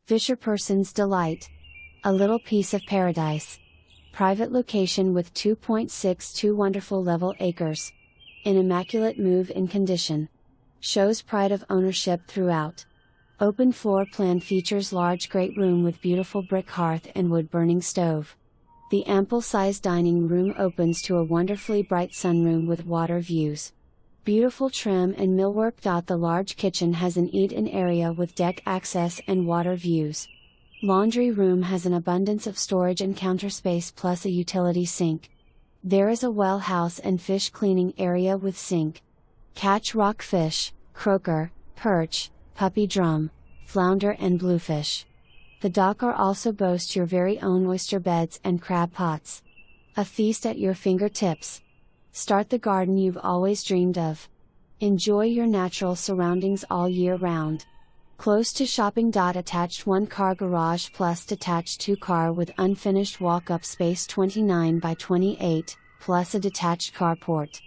Fisherperson's delight. A little piece of paradise. Private location with 2.62 wonderful level acres. In immaculate move-in condition. Shows pride of ownership throughout. Open floor plan features large great room with beautiful brick hearth and wood-burning stove. The ample-sized dining room opens to a wonderfully bright sunroom with water views. Beautiful trim and millwork. The large kitchen has an eat-in area with deck access and water views. Laundry room has an abundance of storage and counter space plus a utility sink. There is a well house and fish cleaning area with sink. Catch rockfish, croaker, perch, puppy drum, flounder and bluefish. The dock also boasts your very own oyster beds and crab pots. A feast at your fingertips. Start the garden you've always dreamed of. Enjoy your natural surroundings all year round. Close to shopping.Attached 1-car garage plus detached 2-car with unfinished walk-up space 29 by 28, plus a detached carport.